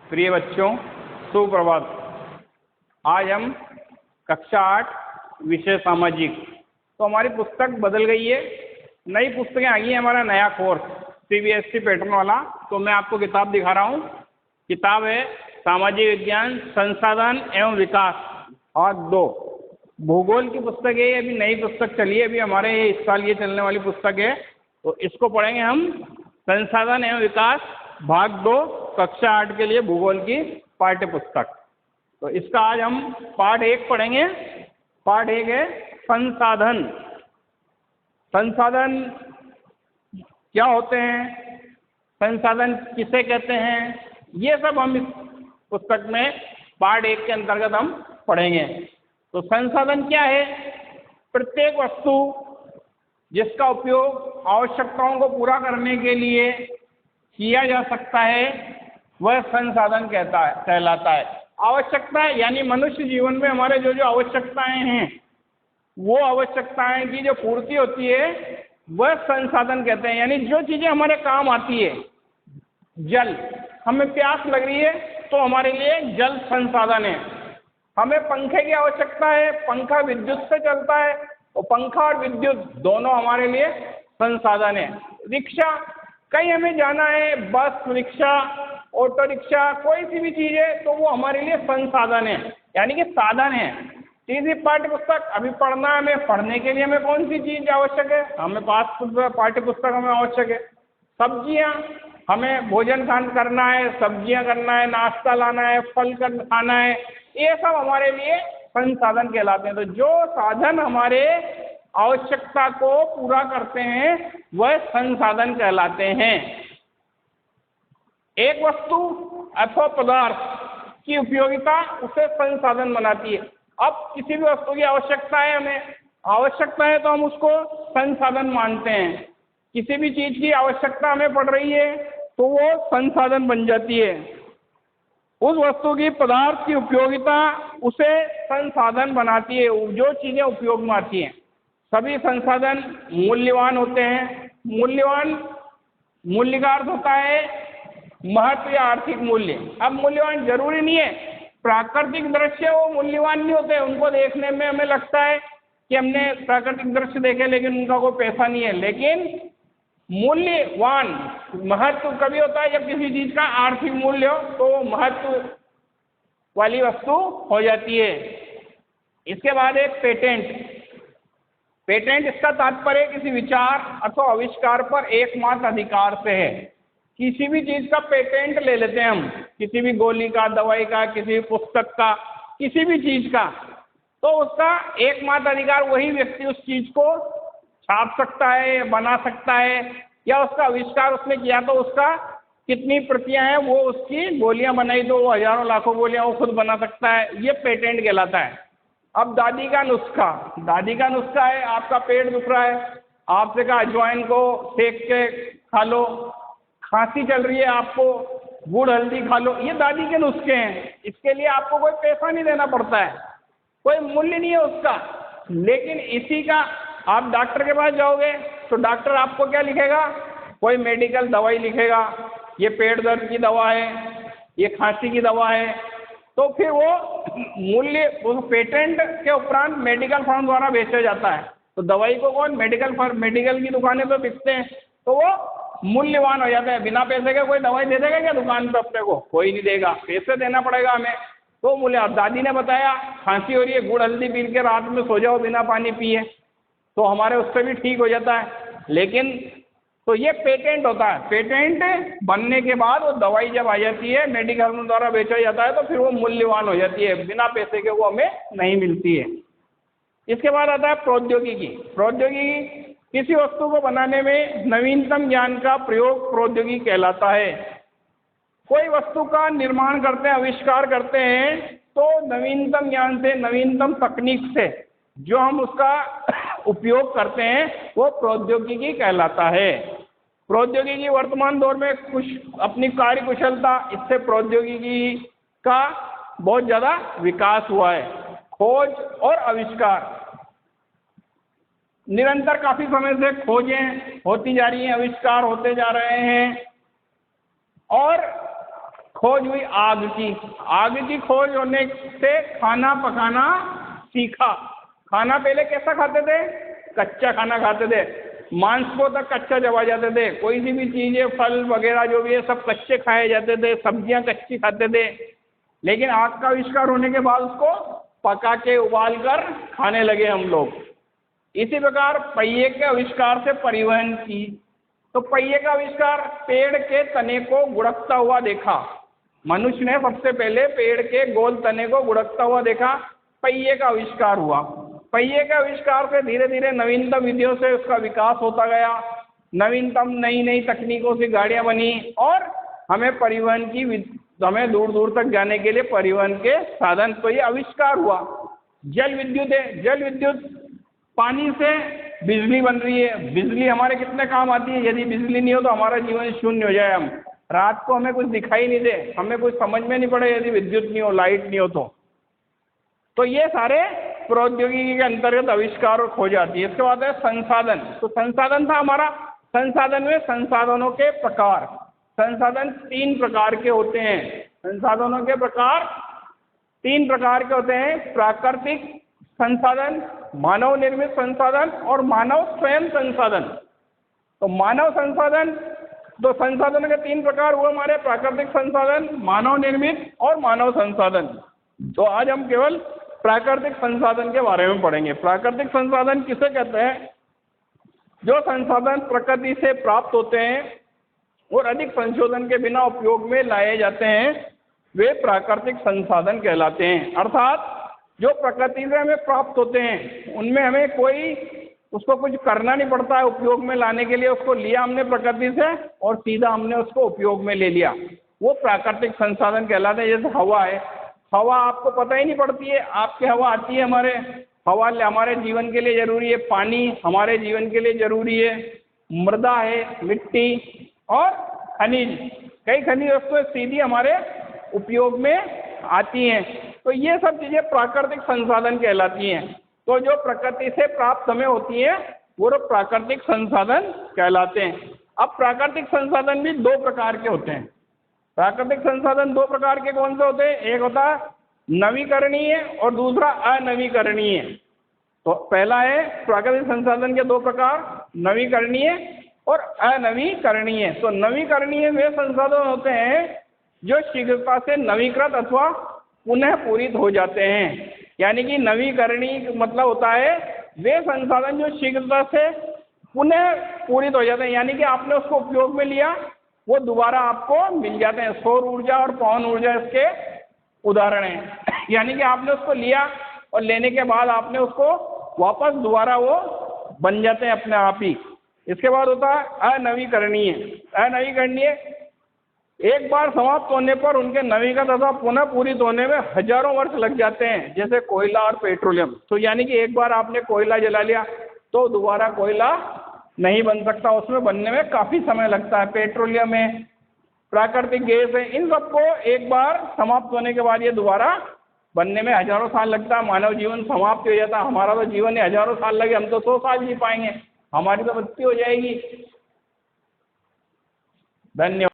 प्रिय बच्चों, सुप्रभात। आज हम कक्षा 8 विषय सामाजिक। तो हमारी पुस्तक बदल गई है, नई पुस्तकें आ गई हैं। हमारा नया कोर्स CBSE पैटर्न वाला। तो मैं आपको किताब दिखा रहा हूँ। किताब है सामाजिक विज्ञान संसाधन एवं विकास भाग 2। भूगोल की पुस्तक है। अभी नई पुस्तक चली है, अभी हमारे इस साल ये चलने वाली पुस्तक है। तो इसको पढ़ेंगे हम, संसाधन एवं विकास भाग 2, कक्षा 8 के लिए भूगोल की पाठ्य पुस्तक। तो इसका आज हम पाठ 1 पढ़ेंगे। पाठ 1 है संसाधन। संसाधन क्या होते हैं, संसाधन किसे कहते हैं, ये सब हम इस पुस्तक में पाठ 1 के अंतर्गत हम पढ़ेंगे। तो संसाधन क्या है? प्रत्येक वस्तु जिसका उपयोग आवश्यकताओं को पूरा करने के लिए किया जा सकता है, वह संसाधन कहलाता है। आवश्यकता यानी मनुष्य जीवन में हमारे जो जो आवश्यकताएं हैं, वो आवश्यकताएं की जो पूर्ति होती है, वह संसाधन कहते हैं। यानी जो चीजें हमारे काम आती है, जल, हमें प्यास लग रही है तो हमारे लिए जल संसाधन है। हमें पंखे की आवश्यकता है, पंखा विद्युत से चलता है, तो पंखा और विद्युत दोनों हमारे लिए संसाधन है। रिक्शा, कहीं हमें जाना है, बस, रिक्शा, ऑटो रिक्शा, कोई सी भी चीज़ है तो वो हमारे लिए संसाधन है, यानी कि साधन है। तीसरी पाठ्य पुस्तक अभी पढ़ना है हमें, पढ़ने के लिए हमें कौन सी चीज़ आवश्यक है? हमें पाठ्य पुस्तक हमें आवश्यक है। सब्जियाँ, हमें भोजन करना है, सब्जियाँ करना है, नाश्ता लाना है, फल खाना है, ये सब हमारे लिए संसाधन कहलाते हैं। तो जो साधन हमारे आवश्यकता को पूरा करते हैं, वह संसाधन कहलाते हैं। एक वस्तु अथवा पदार्थ की उपयोगिता उसे संसाधन बनाती है। अब किसी भी वस्तु की आवश्यकता है, हमें आवश्यकता है तो हम उसको संसाधन मानते हैं। किसी भी चीज़ की आवश्यकता हमें पड़ रही है तो वो संसाधन बन जाती है। उस वस्तु की, पदार्थ की उपयोगिता उसे संसाधन बनाती है, जो चीज़ें उपयोग में आती हैं। सभी संसाधन मूल्यवान होते हैं। मूल्य का अर्थ होता है महत्व या आर्थिक मूल्य। अब मूल्यवान जरूरी नहीं है, प्राकृतिक दृश्य वो मूल्यवान नहीं होते। उनको देखने में हमें लगता है कि हमने प्राकृतिक दृश्य देखे, लेकिन उनका कोई पैसा नहीं है। लेकिन मूल्यवान, महत्व कभी होता है जब किसी चीज़ का आर्थिक मूल्य हो, तो वो महत्व वाली वस्तु हो जाती है। इसके बाद एक पेटेंट। पेटेंट, इसका तात्पर्य किसी विचार अथवा आविष्कार पर एकमात्र अधिकार से है। किसी भी चीज़ का पेटेंट ले लेते हैं हम, किसी भी गोली का, दवाई का, किसी भी पुस्तक का, किसी भी चीज़ का, तो उसका एकमात्र अधिकार, वही व्यक्ति उस चीज़ को छाप सकता है, बना सकता है, या उसका आविष्कार उसने किया तो उसका कितनी प्रतियां हैं, वो उसकी गोलियां बनाई तो वो हजारों लाखों गोलियां वो खुद बना सकता है। ये पेटेंट कहलाता है। अब दादी का नुस्खा, दादी का नुस्खा है, आपका पेट दुख रहा है, आपसे कहा अजवाइन को सेक के खा लो, खांसी चल रही है आपको, गुड़ हल्दी खा लो, ये दादी के नुस्खे हैं। इसके लिए आपको कोई पैसा नहीं देना पड़ता है, कोई मूल्य नहीं है उसका। लेकिन इसी का आप डॉक्टर के पास जाओगे तो डॉक्टर आपको क्या लिखेगा? कोई मेडिकल दवाई लिखेगा, ये पेट दर्द की दवा है, ये खांसी की दवा है। तो फिर वो मूल्य उस पेटेंट के उपरांत मेडिकल फर्म द्वारा बेचा जाता है। तो दवाई को कौन, मेडिकल की दुकानें पे बिकते हैं, तो वो मूल्यवान हो जाता है। बिना पैसे के कोई दवाई दे देगा क्या दुकान पे अपने को? कोई नहीं देगा, पैसे देना पड़ेगा हमें। तो मूल्य, अब दादी ने बताया खांसी हो रही है, गुड़ हल्दी पी के रात में सो जाओ बिना पानी पिए, तो हमारे उससे भी ठीक हो जाता है। लेकिन तो ये पेटेंट होता है। पेटेंट बनने के बाद वो दवाई जब आ जाती है, मेडिकल द्वारा बेचा जाता है, तो फिर वो मूल्यवान हो जाती है, बिना पैसे के वो हमें नहीं मिलती है। इसके बाद आता है प्रौद्योगिकी। प्रौद्योगिकी किसी वस्तु को बनाने में नवीनतम ज्ञान का प्रयोग प्रौद्योगिकी कहलाता है। कोई वस्तु का निर्माण करते हैं, आविष्कार करते हैं, तो नवीनतम ज्ञान से, नवीनतम तकनीक से जो हम उसका उपयोग करते हैं, वो प्रौद्योगिकी कहलाता है। प्रौद्योगिकी वर्तमान दौर में अपनी कार्य कुशलता, इससे प्रौद्योगिकी का बहुत ज़्यादा विकास हुआ है। खोज और आविष्कार, निरंतर काफ़ी समय से खोजें होती जा रही हैं, आविष्कार होते जा रहे हैं, और खोज हुई आग की। आग की खोज होने से खाना पकाना सीखा। खाना पहले कैसा खाते थे? कच्चा खाना खाते थे, मांस को तक कच्चा चबा जाते थे, कोई सी भी चीजें फल वगैरह जो भी है सब कच्चे खाए जाते थे, सब्जियां कच्ची खाते थे। लेकिन आग का आविष्कार होने के बाद उसको पका के उबाल कर खाने लगे हम लोग। इसी प्रकार पहिए के आविष्कार से परिवहन की। तो पहिए का आविष्कार, पेड़ के तने को गुड़कता हुआ देखा। मनुष्य ने सबसे पहले पेड़ के गोल तने को गुड़कता हुआ देखा, पहिए का आविष्कार हुआ। पहिए के आविष्कार से धीरे धीरे नवीनतम विधियों से उसका विकास होता गया, नवीनतम नई नई तकनीकों से गाड़ियां बनी और हमें परिवहन की, हमें दूर दूर तक जाने के लिए परिवहन के साधन, तो ये आविष्कार हुआ। जल विद्युत है, जल विद्युत, पानी से बिजली बन रही है। बिजली हमारे कितने काम आती है, यदि बिजली नहीं हो तो हमारा जीवन शून्य हो जाए। हम रात को हमें कुछ दिखाई नहीं दे, हमें कुछ समझ में नहीं पड़े यदि विद्युत नहीं हो, लाइट नहीं हो तो ये सारे प्रौद्योगिकी के अंतर्गत आविष्कार और खोज आती है। इसके बाद है संसाधन। तो संसाधन था हमारा, संसाधन में संसाधनों के प्रकार। संसाधन 3 प्रकार के होते हैं। संसाधनों के प्रकार 3 प्रकार के होते हैं: प्राकृतिक संसाधन, मानव निर्मित संसाधन और मानव स्वयं संसाधन। तो मानव संसाधन, तो संसाधनों के 3 प्रकार हुए हमारे: प्राकृतिक संसाधन, मानव निर्मित और मानव संसाधन। तो आज हम केवल प्राकृतिक संसाधन के बारे में पढ़ेंगे। प्राकृतिक संसाधन किसे कहते हैं? जो संसाधन प्रकृति से प्राप्त होते हैं और अधिक संशोधन के बिना उपयोग में लाए जाते हैं, वे प्राकृतिक संसाधन कहलाते हैं। अर्थात जो प्रकृति से हमें प्राप्त होते हैं उनमें हमें कोई उसको कुछ करना नहीं पड़ता है उपयोग में लाने के लिए। उसको लिया हमने प्रकृति से और सीधा हमने उसको उपयोग में ले लिया, वो प्राकृतिक संसाधन कहलाते हैं। जैसे हवा है, हवा आपको पता ही नहीं पड़ती है, आपकी हवा आती है, हवा हमारे जीवन के लिए जरूरी है। पानी हमारे जीवन के लिए जरूरी है। मृदा है, मिट्टी और खनिज, कई खनिज वस्तुएं सीधी हमारे उपयोग में आती हैं। तो ये सब चीजें प्राकृतिक संसाधन कहलाती हैं। तो जो प्रकृति से प्राप्त हमें होती है वो प्राकृतिक संसाधन कहलाते हैं। अब प्राकृतिक संसाधन भी 2 प्रकार के होते हैं। प्राकृतिक संसाधन 2 प्रकार के कौन से होते हैं? एक होता है नवीकरणीय और दूसरा अनवीकरणीय। तो पहला है प्राकृतिक संसाधन के 2 प्रकार, नवीकरणीय और अनवीकरणीय। तो नवीकरणीय वे संसाधन होते हैं जो शीघ्रता से नवीकृत अथवा पुनः पूरित हो जाते हैं। यानी कि नवीकरणीय मतलब होता है वे संसाधन जो शीघ्रता से पुनः पूरित हो जाते हैं, यानी कि आपने उसको उपयोग में लिया वो दोबारा आपको मिल जाते हैं। सौर ऊर्जा और पवन ऊर्जा इसके उदाहरण हैं। यानी कि आपने उसको लिया और लेने के बाद आपने उसको वापस दोबारा वो बन जाते हैं अपने आप ही। इसके बाद होता है अनवीकरणीय। अनवीकरणीय एक बार समाप्त होने पर उनके नवीकरण तथा पुनः पूरित होने में हजारों वर्ष लग जाते हैं, जैसे कोयला और पेट्रोलियम। तो यानी कि एक बार आपने कोयला जला लिया तो दोबारा कोयला नहीं बन सकता, उसमें बनने में काफी समय लगता है। पेट्रोलियम है, प्राकृतिक गैस है, इन सबको एक बार समाप्त होने के बाद ये दोबारा बनने में हजारों साल लगता है। मानव जीवन समाप्त हो जाता है। हमारा तो जीवन है हजारों साल लगे, हम तो 100 साल जी पाएंगे, हमारी तो मृत्यु हो जाएगी। धन्यवाद।